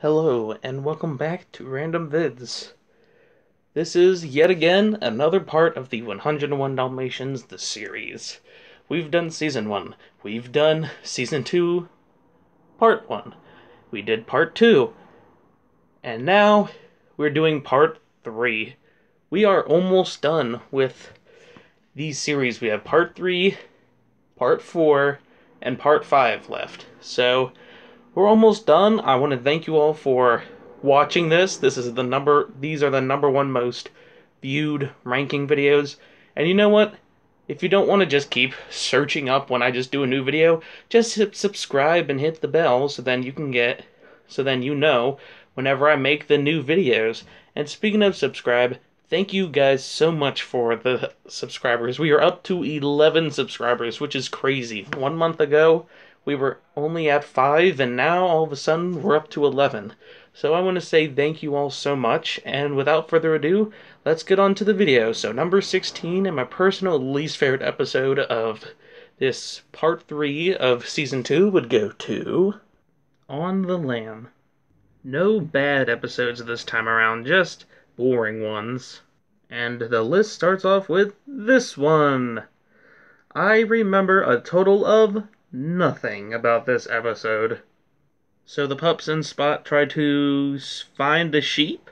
Hello, and welcome back to Random Vids. This is, yet again, another part of the 101 Dalmatians, the series. We've done Season 1. We've done Season 2, Part 1. We did Part 2. And now, we're doing Part 3. We are almost done with these series. We have Part 3, Part 4, and Part 5 left. So, we're almost done. I want to thank you all for watching this. These are the number one most viewed ranking videos. And you know what? If you don't want to just keep searching up when I just do a new video, just hit subscribe and hit the bell so then you know whenever I make the new videos. And speaking of subscribe, thank you guys so much for the subscribers. We are up to 11 subscribers, which is crazy. 1 month ago, we were only at 5, and now all of a sudden we're up to 11. So I want to say thank you all so much, and without further ado, let's get on to the video. So number 16, and my personal least favorite episode of this part 3 of season 2 would go to On the Lam. No bad episodes this time around, just boring ones. And the list starts off with this one. I remember a total of nothing about this episode. So the pups and Spot try to find a sheep?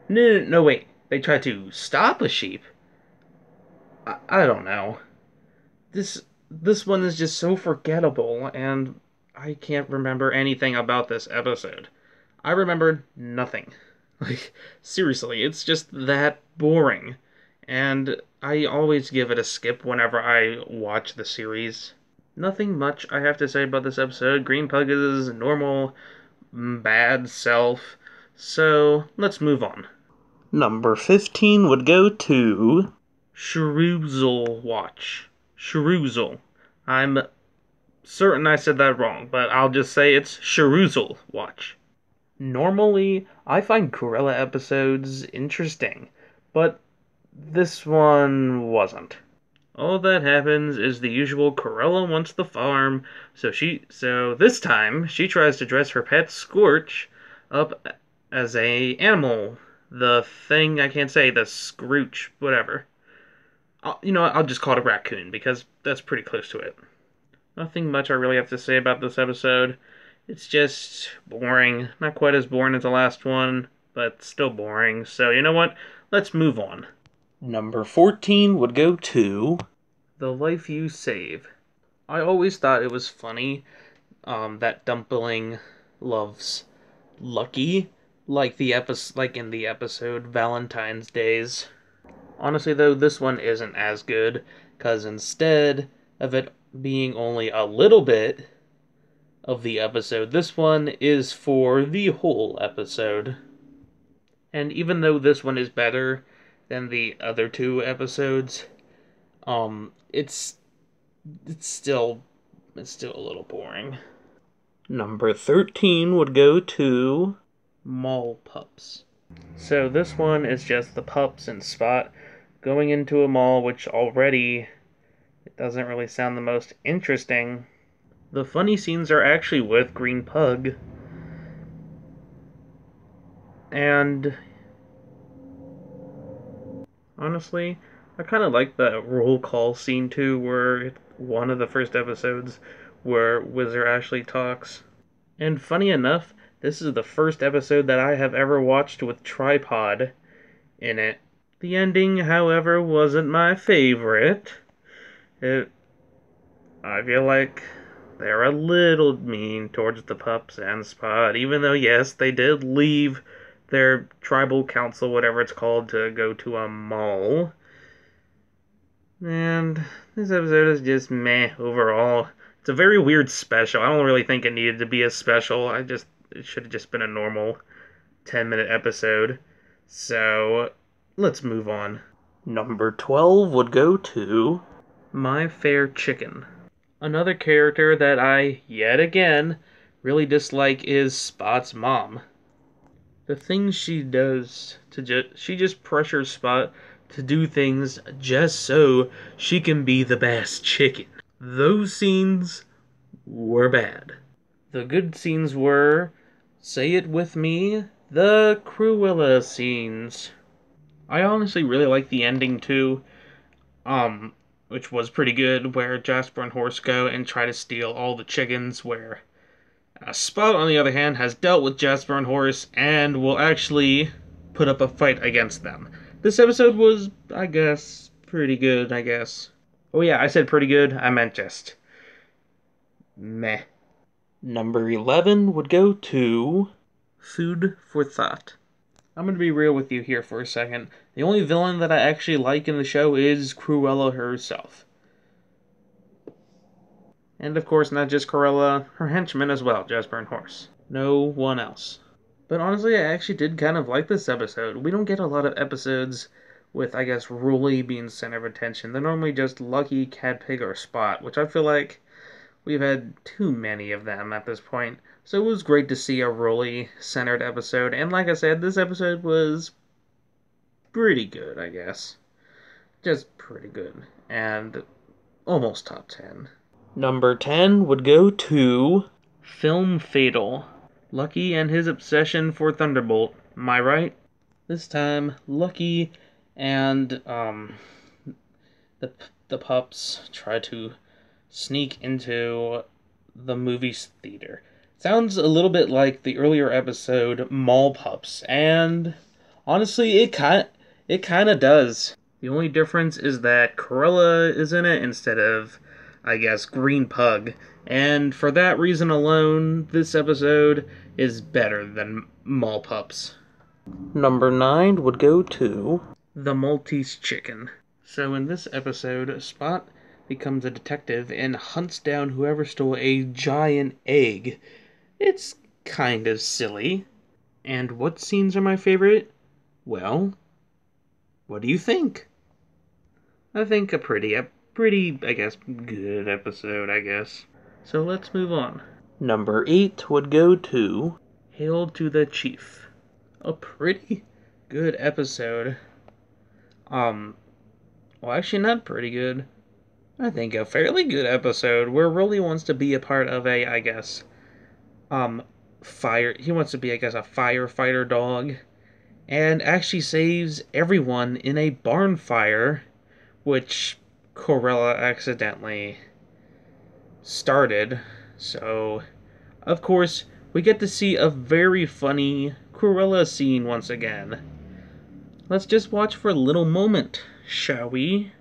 No, wait. They try to stop a sheep? I don't know. This one is just so forgettable, and I can't remember anything about this episode. I remember nothing. Like, seriously, it's just that boring. And I always give it a skip whenever I watch the series. Nothing much I have to say about this episode. Green Pug is normal, bad self. So, let's move on. Number 15 would go to Shrewizel Watch. Shrewizel. I'm certain I said that wrong, but I'll just say it's Shrewizel Watch. Normally, I find Cruella episodes interesting, but this one wasn't. All that happens is the usual Cruella wants the farm, so this time she tries to dress her pet Scorch up as a animal. The thing I can't say, the Scrooch, whatever. I'll just call it a raccoon because that's pretty close to it. Nothing much I really have to say about this episode. It's just boring. Not quite as boring as the last one, but still boring. So you know what? Let's move on. Number 14 would go to The Life You Save. I always thought it was funny that Dumpling loves Lucky, like in the episode Valentine's Days. Honestly though, this one isn't as good, because instead of it being only a little bit of the episode, this one is for the whole episode. And even though this one is better than the other two episodes, it's still a little boring. Number 13 would go to Mall Pups. So this one is just the pups and Spot going into a mall, which already it doesn't really sound the most interesting. The funny scenes are actually with Green Pug. And honestly, I kind of like the roll call scene too, where one of the first episodes where Wizard Ashley talks. And funny enough, this is the first episode that I have ever watched with Tripod in it. The ending, however, wasn't my favorite. I feel like they're a little mean towards the pups and Spot, even though, yes, they did leave their tribal council, whatever it's called, to go to a mall. And this episode is just meh overall. It's a very weird special. I don't really think it needed to be a special. It should have just been a normal 10-minute episode. So, let's move on. Number 12 would go to My Fair Chicken. Another character that I, yet again, really dislike is Spot's mom. The things she does she just pressures Spot to do things just so she can be the best chicken. Those scenes were bad. The good scenes were Say it with me, the cruella scenes. I honestly really like the ending too, which was pretty good, where Jasper and Horse go and try to steal all the chickens, where Spot, on the other hand, has dealt with Jasper and Horse and will actually put up a fight against them. This episode was, I guess, pretty good, I guess. Oh yeah, I said pretty good, I meant just meh. Number 11 would go to Food for Thought. I'm going to be real with you here for a second. The only villain that I actually like in the show is Cruella herself. And of course, not just Cruella, her henchmen as well, Jasper and Horse. No one else. But honestly, I actually did kind of like this episode. We don't get a lot of episodes with, I guess, Rolly being center of attention. They're normally just Lucky, Cat Pig, or Spot, which I feel like we've had too many of them at this point. So it was great to see a Rolly-centered episode. And like I said, this episode was pretty good, I guess. Just pretty good. And almost top 10. Number 10 would go to Film Fatal. Lucky and his obsession for Thunderbolt. Am I right? This time, Lucky and the pups try to sneak into the movie theater. Sounds a little bit like the earlier episode Mall Pups, and honestly, it kind of does. The only difference is that Cruella is in it instead of, I guess, Green Pug. And for that reason alone, this episode is better than Mall Pups. Number 9 would go to the Maltese Chicken. So in this episode, Spot becomes a detective and hunts down whoever stole a giant egg. It's kind of silly. And what scenes are my favorite? Well, what do you think? I think a pretty, I guess, good episode, I guess. So let's move on. Number 8 would go to Hail to the Chief. A pretty good episode. Well, actually not pretty good. I think a fairly good episode where Rolly wants to be a part of a, I guess, he wants to be, I guess, a firefighter dog, and actually saves everyone in a barn fire, which Cruella accidentally started. So, of course, we get to see a very funny Cruella scene once again. Let's just watch for a little moment, shall we?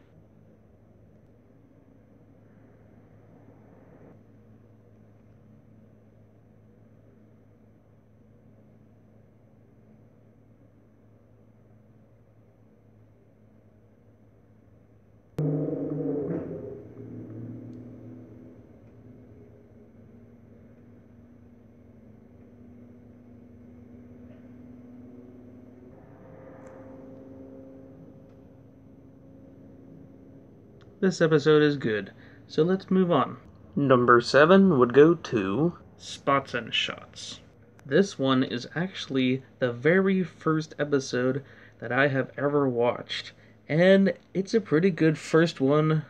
This episode is good, so let's move on. Number 7 would go to Spots and Shots. This one is actually the very first episode that I have ever watched, and it's a pretty good first one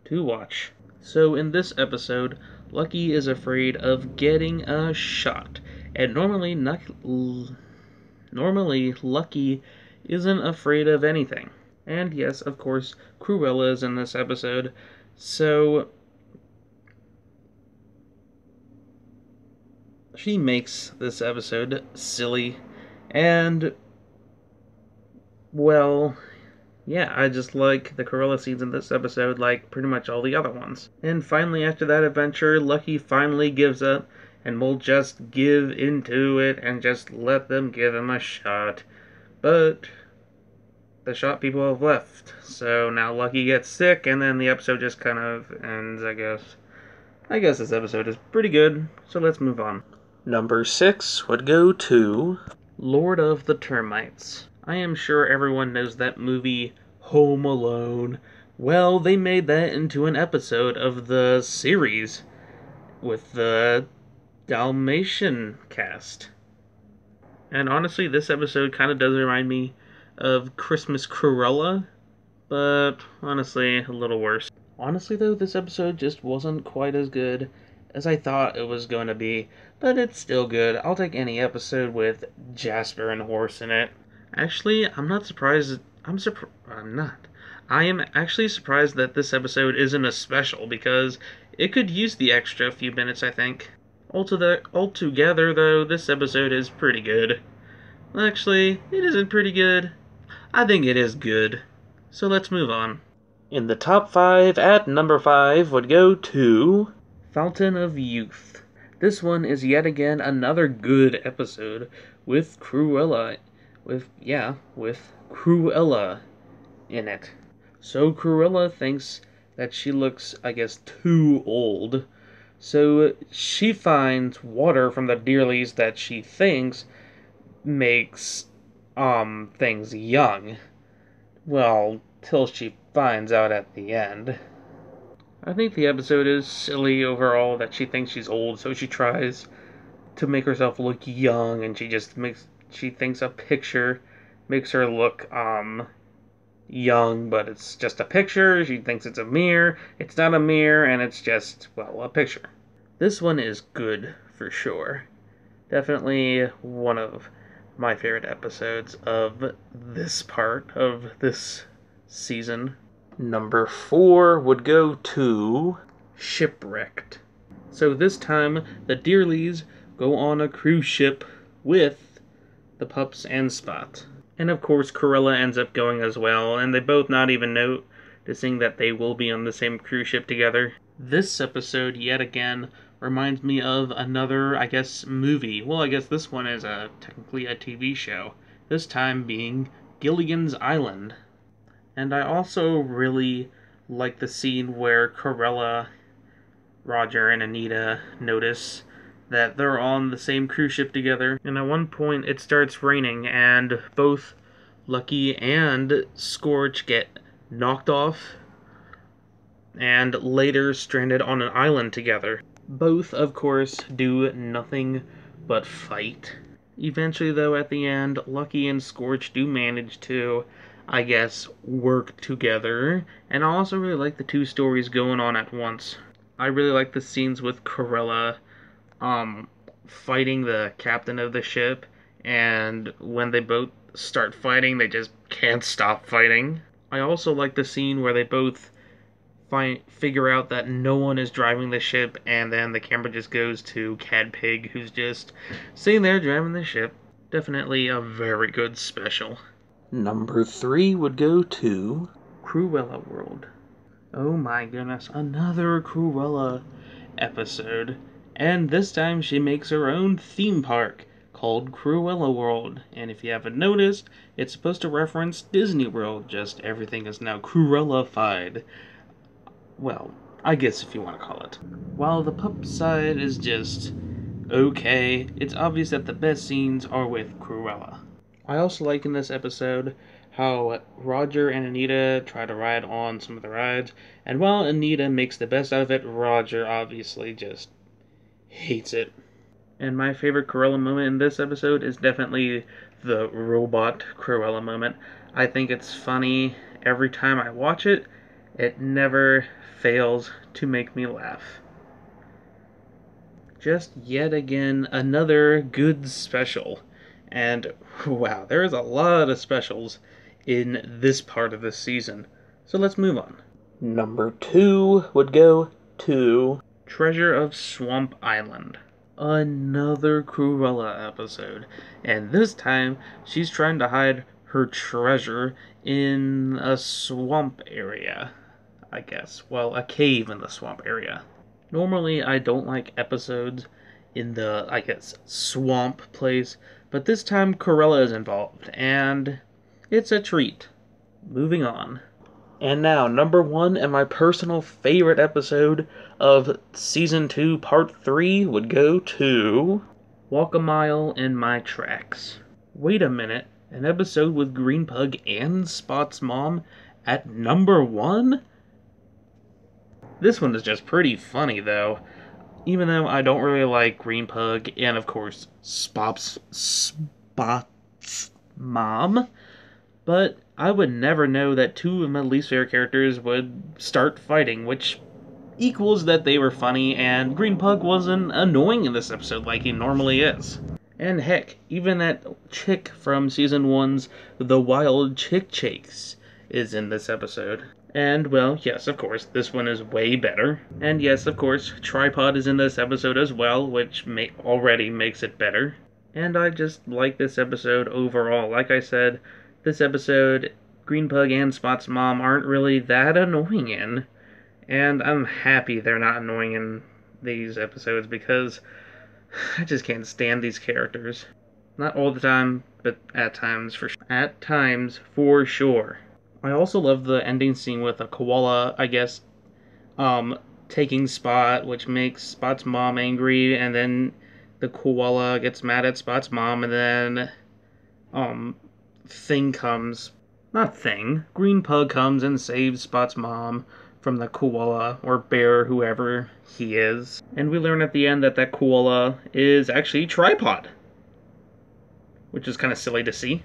to watch. So in this episode, Lucky is afraid of getting a shot, and normally Lucky isn't afraid of anything. And yes, of course, Cruella is in this episode, so she makes this episode silly, and, well, yeah, I just like the Cruella scenes in this episode like pretty much all the other ones. And finally, after that adventure, Lucky finally gives up, and will just give into it and just let them give him a shot. But the shot people have left, so now Lucky gets sick, and then the episode just kind of ends, I guess. I guess this episode is pretty good, so let's move on. Number 6 would go to Lord of the Termites. I am sure everyone knows that movie, Home Alone. Well, they made that into an episode of the series with the Dalmatian cast. And honestly, this episode kind of does remind me of Christmas Cruella, but honestly, a little worse. Honestly, though, this episode just wasn't quite as good as I thought it was going to be, but it's still good. I'll take any episode with Jasper and Horse in it. Actually, I'm not surprised. I'm not. I am actually surprised that this episode isn't a special because it could use the extra few minutes, I think. Altogether, though, this episode is pretty good. Actually, it isn't pretty good. I think it is good. So let's move on. In the top 5, at number 5 would go to Fountain of Youth. This one is yet again another good episode with Cruella. With Cruella in it. So Cruella thinks that she looks, I guess, too old. So she finds water from the deerlies that she thinks makes things young. Well, till she finds out at the end. I think the episode is silly overall that she thinks she's old, so she tries to make herself look young, and she thinks a picture makes her look young, but it's just a picture. She thinks it's a mirror. It's not a mirror, and it's just, well, a picture. This one is good for sure. Definitely one of my favorite episodes of this part of this season. Number 4 would go to Shipwrecked. So this time, the Dearlies go on a cruise ship with the Pups and Spot. And of course, Cruella ends up going as well, and they both not even noticing that they will be on the same cruise ship together. This episode, yet again, reminds me of another, I guess, movie. Well, I guess this one is technically a TV show. This time being Gilligan's Island. And I also really like the scene where Cruella, Roger, and Anita notice that they're on the same cruise ship together. And at one point it starts raining and both Lucky and Scorch get knocked off and later stranded on an island together. Both, of course, do nothing but fight. Eventually, though, at the end, Lucky and Scorch do manage to, I guess, work together. And I also really like the two stories going on at once. I really like the scenes with Cruella fighting the captain of the ship, and when they both start fighting, they just can't stop fighting. I also like the scene where they both figure out that no one is driving the ship, and then the camera just goes to Cad Pig, who's just sitting there driving the ship. Definitely a very good special. Number 3 would go to Cruella World. Oh my goodness, another Cruella episode. And this time she makes her own theme park called Cruella World. And if you haven't noticed, it's supposed to reference Disney World, just everything is now Cruella-fied. Well, I guess if you want to call it. While the pup side is just okay, it's obvious that the best scenes are with Cruella. I also like in this episode how Roger and Anita try to ride on some of the rides, and while Anita makes the best out of it, Roger obviously just hates it. And my favorite Cruella moment in this episode is definitely the robot Cruella moment. I think it's funny every time I watch it. It never fails to make me laugh. Just yet again another good special. And wow, there is a lot of specials in this part of this season. So let's move on. Number 2 would go to Treasure of Swamp Island. Another Cruella episode. And this time, she's trying to hide her treasure in a swamp area, I guess. Well, a cave in the swamp area. Normally, I don't like episodes in the, I guess, swamp place, but this time Cruella is involved, and it's a treat. Moving on. And now, number 1 and my personal favorite episode of Season 2, Part 3 would go to Walk a Mile in My Tracks. Wait a minute, an episode with Green Pug and Spot's mom at number 1? This one is just pretty funny, though. Even though I don't really like Green Pug and, of course, Spot's mom. But I would never know that two of my least favorite characters would start fighting, which equals that they were funny, and Green Pug wasn't annoying in this episode like he normally is. And heck, even that chick from Season 1's The Wild Chick Chase is in this episode. And, well, yes, of course, this one is way better. And yes, of course, Tripod is in this episode as well, which already makes it better. And I just like this episode overall. Like I said, this episode, Green Pug and Spot's mom aren't really that annoying in. And I'm happy they're not annoying in these episodes because I just can't stand these characters. Not all the time, but at times for sure. At times for sure. I also love the ending scene with a koala, I guess, taking Spot, which makes Spot's mom angry, and then the koala gets mad at Spot's mom, and then, Green Pug comes and saves Spot's mom from the koala, or bear, whoever he is. And we learn at the end that that koala is actually Tripod, which is kind of silly to see.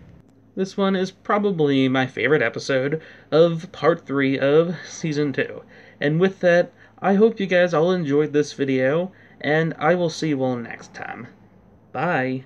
This one is probably my favorite episode of Part 3 of Season 2. And with that, I hope you guys all enjoyed this video, and I will see you all next time. Bye!